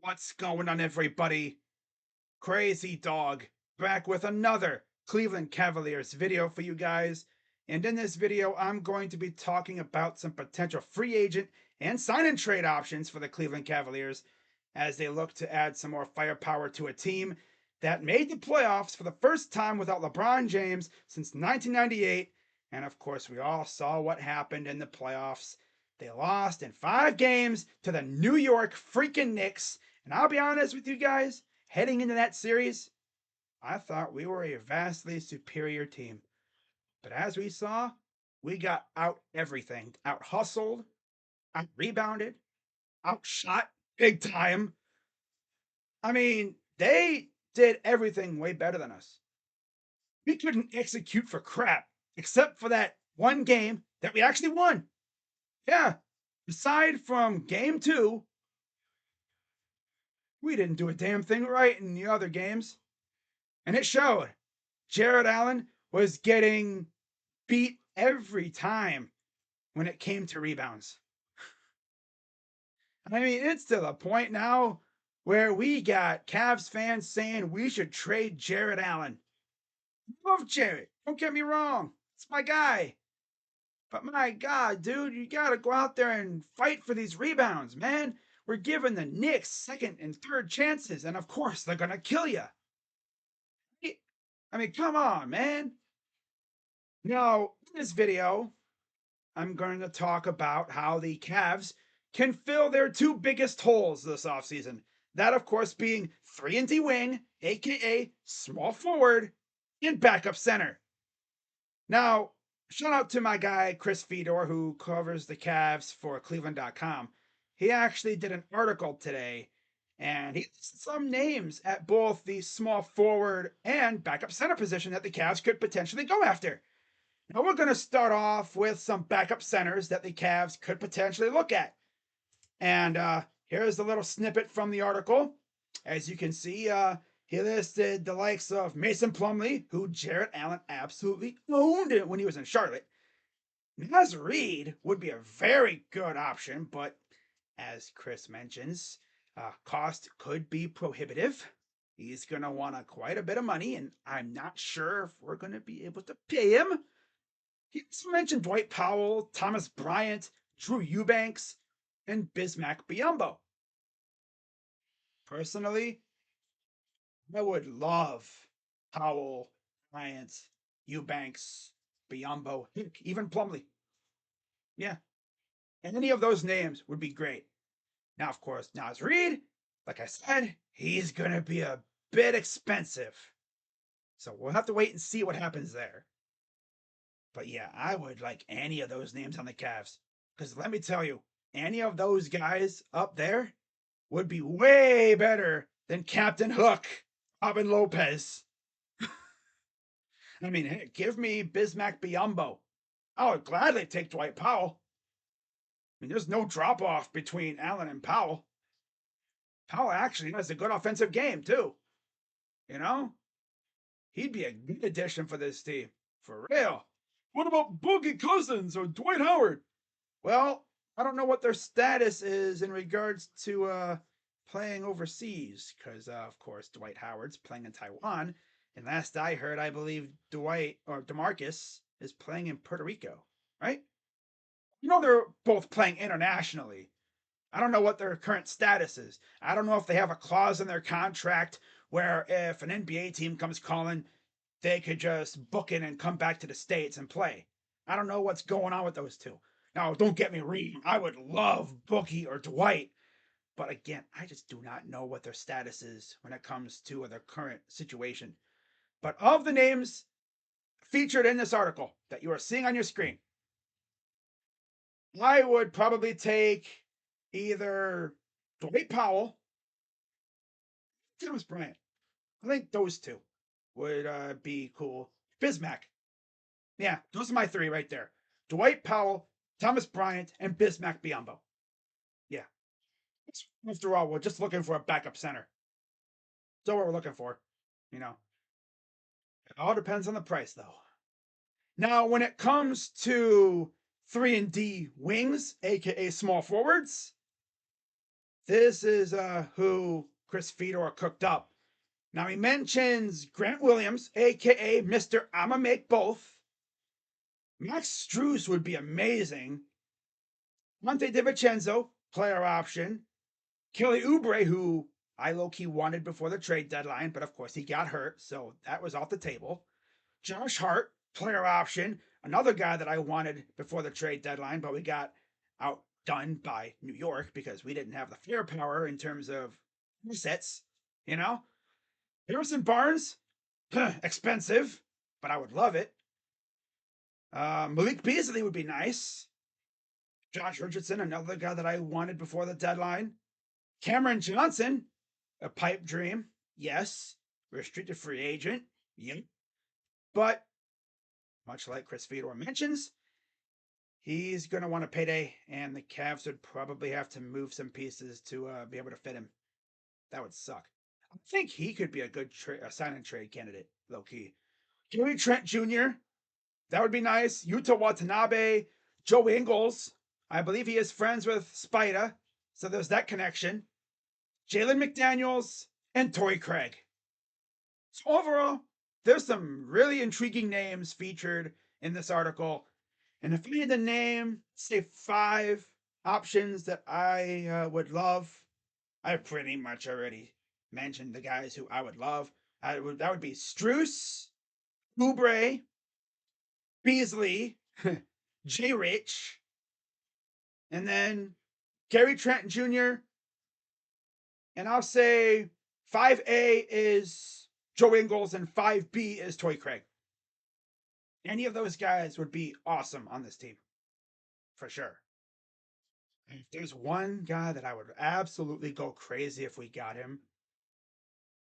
What's going on, everybody? Crazy Dog back with another Cleveland Cavaliers video for you guys. And in this video, I'm going to be talking about some potential free agent and sign and trade options for the Cleveland Cavaliers as they look to add some more firepower to a team that made the playoffs for the first time without LeBron James since 1998. And of course, we all saw what happened in the playoffs. They lost in 5 games to the New York freaking Knicks. And I'll be honest with you guys, heading into that series, I thought we were a vastly superior team. But as we saw, we got out everything, out hustled, out rebounded, outshot big time. I mean, they did everything way better than us. We couldn't execute for crap, except for that one game that we actually won. Yeah, aside from game two, we didn't do a damn thing right in the other games. And it showed. Jared Allen was getting beat every time when it came to rebounds. I mean, it's to the point now where we got Cavs fans saying we should trade Jared Allen. Love Jared. Don't get me wrong. It's my guy. But my God, dude, you got to go out there and fight for these rebounds, man. We're giving the Knicks second and third chances, and of course, they're going to kill you. I mean, come on, man. Now, in this video, I'm going to talk about how the Cavs can fill their two biggest holes this offseason. That, of course, being 3-and-D wing, aka small forward, and backup center. Now, shout out to my guy, Chris Fedor, who covers the Cavs for Cleveland.com. He actually did an article today, and he listed some names at both the small forward and backup center position that the Cavs could potentially go after. Now, we're going to start off with some backup centers that the Cavs could potentially look at. And here's the little snippet from the article. As you can see, he listed the likes of Mason Plumlee, who Jarrett Allen absolutely owned it when he was in Charlotte. Naz Reid would be a very good option, but as Chris mentions, cost could be prohibitive. He's going to want quite a bit of money, and I'm not sure if we're going to be able to pay him. He also mentioned Dwight Powell, Thomas Bryant, Drew Eubanks, and Bismack Biyombo. Personally, I would love Powell, Bryant, Eubanks, Biyombo, even Plumlee. Yeah, any of those names would be great. Now, of course, Naz Reid, like I said, he's going to be a bit expensive. So we'll have to wait and see what happens there. But yeah, I would like any of those names on the Cavs. Because let me tell you, any of those guys up there would be way better than Captain Hook, Robin Lopez. I mean, hey, give me Bismack Biyombo. I would gladly take Dwight Powell. I mean, there's no drop off between Allen and Powell. Powell actually has a good offensive game, too. You know? He'd be a good addition for this team. For real. What about Boogie Cousins or Dwight Howard? Well, I don't know what their status is in regards to playing overseas, because of course Dwight Howard's playing in Taiwan, and last I heard, I believe Dwight or Demarcus is playing in Puerto Rico, right? You know they're both playing internationally. I don't know what their current status is. I don't know if they have a clause in their contract where if an NBA team comes calling, they could just book it and come back to the States and play. I don't know what's going on with those two. Now, don't get me wrong, I would love Boogie or Dwight, but again, I just do not know what their status is when it comes to their current situation. But of the names featured in this article that you are seeing on your screen, I would probably take either Dwight Powell, Thomas Bryant. I think those two would be cool. Bismack. Yeah, those are my three right there. Dwight Powell, Thomas Bryant, and Bismack Biyombo. Yeah. After all, we're just looking for a backup center. That's what we're looking for. You know, it all depends on the price, though. Now, when it comes to 3-and-D wings, aka small forwards, This is who Chris Fedor cooked up. Now he mentions Grant Williams, aka Mr. I'ma make both. Max Strus would be amazing. Monte DiVincenzo, player option. Kelly Oubre, who I low-key wanted before the trade deadline, but of course he got hurt, so that was off the table. Josh Hart, player option. Another guy that I wanted before the trade deadline, but we got outdone by New York because we didn't have the firepower in terms of assets, you know? Harrison Barnes, expensive, but I would love it. Malik Beasley would be nice. Josh Richardson, another guy that I wanted before the deadline. Cameron Johnson, a pipe dream. Yes. Restricted free agent. Yep. But much like Chris Fedor mentions, he's going to want a payday, and the Cavs would probably have to move some pieces to be able to fit him. That would suck. I think he could be a good sign and trade candidate, low key. Gary Trent Jr., that would be nice. Yuta Watanabe, Joe Ingles. I believe he is friends with Spida, so there's that connection. Jalen McDaniels, and Torrey Craig. So overall, there's some really intriguing names featured in this article. And if I had to name, say, 5 options that I would love, I pretty much already mentioned the guys who I would love. That would be Strus, Oubre, Beasley, J. Rich, and then Gary Trent Jr. And I'll say 5A is Joe Ingles and 5B is Torrey Craig. Any of those guys would be awesome on this team, for sure. And if there's one guy that I would absolutely go crazy if we got him,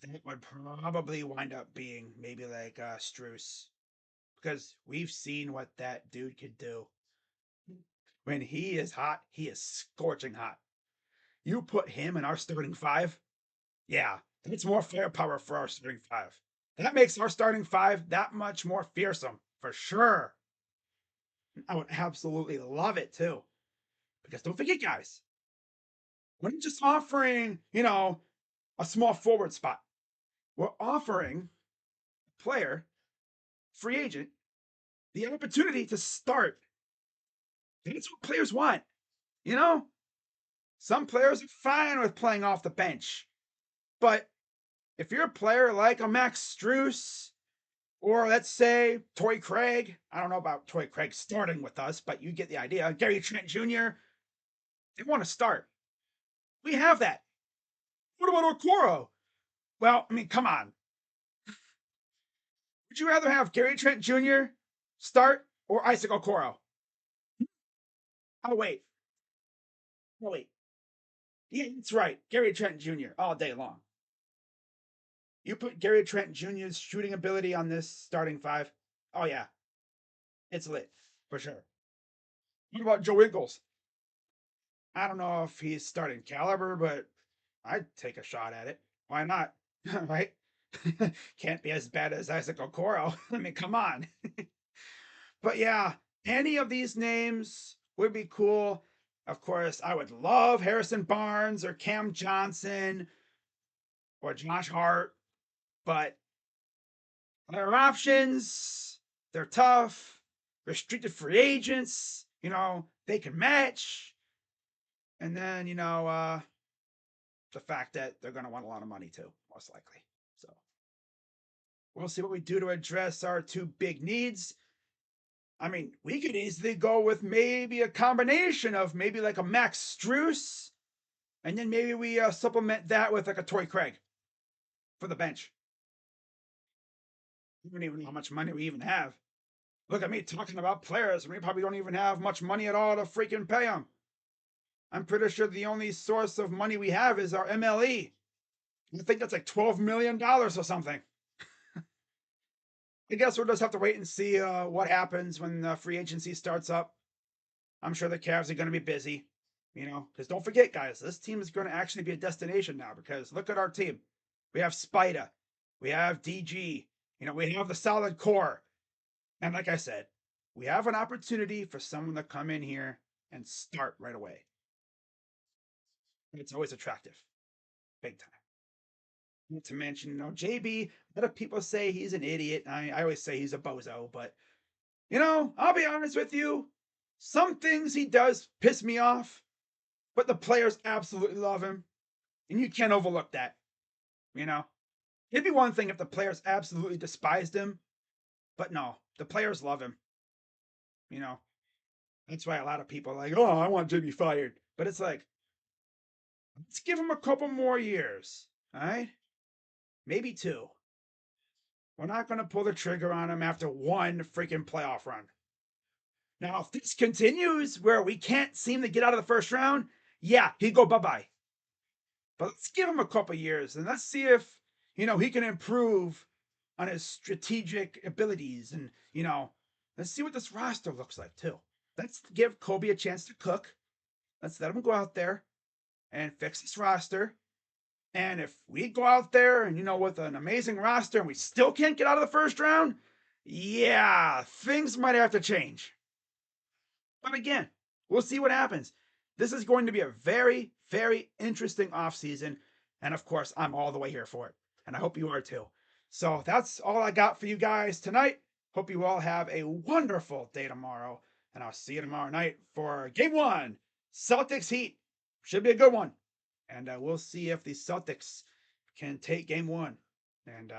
that would probably wind up being maybe like Strus. Because we've seen what that dude could do. When he is hot, he is scorching hot. You put him in our starting 5, yeah, that's more firepower for our starting 5. That makes our starting 5 that much more fearsome, for sure. I would absolutely love it too. Because don't forget, guys, we're not just offering, a small forward spot. We're offering a player, free agent, the opportunity to start. That's what players want. You know, some players are fine with playing off the bench. But if you're a player like a Max Strus, or let's say Torrey Craig, I don't know about Torrey Craig starting with us, but you get the idea. Gary Trent Jr., they want to start. We have that. What about Okoro? Well, I mean, come on. Would you rather have Gary Trent Jr. start or Isaac Okoro? Oh, wait. Oh, wait. Yeah, that's right. Gary Trent Jr. all day long. You put Gary Trent Jr.'s shooting ability on this starting 5. Oh, yeah. It's lit, for sure. What about Joe Ingles? I don't know if he's starting caliber, but I'd take a shot at it. Why not? Right? Can't be as bad as Isaac Okoro. I mean, come on. But yeah, any of these names would be cool. Of course, I would love Harrison Barnes or Cam Johnson or Josh Hart, but their options, they're tough. Restricted free agents, they can match. And then, the fact that they're going to want a lot of money too, most likely. So we'll see what we do to address our 2 big needs. I mean, we could easily go with maybe a combination of maybe like a Max Strus, and then maybe we supplement that with like a Torrey Craig for the bench. We don't even know how much money we even have. Look at me talking about players, and we probably don't even have much money at all to freaking pay them. I'm pretty sure the only source of money we have is our MLE. I think that's like $12 million or something. I guess we'll just have to wait and see what happens when the free agency starts up. I'm sure the Cavs are going to be busy, because don't forget, guys, this team is going to actually be a destination now because look at our team. We have Spida, we have DG, we have the solid core. And like I said, we have an opportunity for someone to come in here and start right away. It's always attractive, big time. Not to mention, JB, a lot of people say he's an idiot. I always say he's a bozo, but I'll be honest with you. Some things he does piss me off, but the players absolutely love him. And you can't overlook that. You know, it'd be one thing if the players absolutely despised him, but no, the players love him. You know, that's why a lot of people are like, oh, I want JB fired. But it's like, let's give him a couple more years. All right. Maybe two. We're not going to pull the trigger on him after one freaking playoff run. Now, if this continues where we can't seem to get out of the first round, yeah, he'd go bye bye. But let's give him a couple years and let's see if, he can improve on his strategic abilities. And, let's see what this roster looks like too. Let's give Kobe a chance to cook. Let's let him go out there and fix this roster. And if we go out there and, with an amazing roster and we still can't get out of the first round, yeah, things might have to change. But again, we'll see what happens. This is going to be a very, very interesting offseason. And of course, I'm all the way here for it. And I hope you are too. So that's all I got for you guys tonight. Hope you all have a wonderful day tomorrow. And I'll see you tomorrow night for game one, Celtics Heat. Should be a good one. And we'll see if the Celtics can take game one. And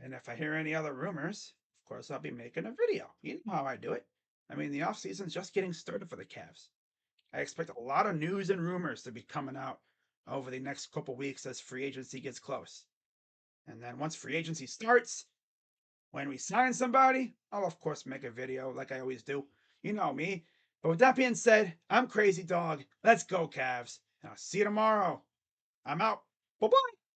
if I hear any other rumors, of course, I'll be making a video. You know how I do it. I mean, the offseason's just getting started for the Cavs. I expect a lot of news and rumors to be coming out over the next couple weeks as free agency gets close. And then once free agency starts, when we sign somebody, I'll of course make a video like I always do. You know me. But with that being said, I'm Crazy Dog. Let's go, Cavs. And I'll see you tomorrow. I'm out. Bye bye.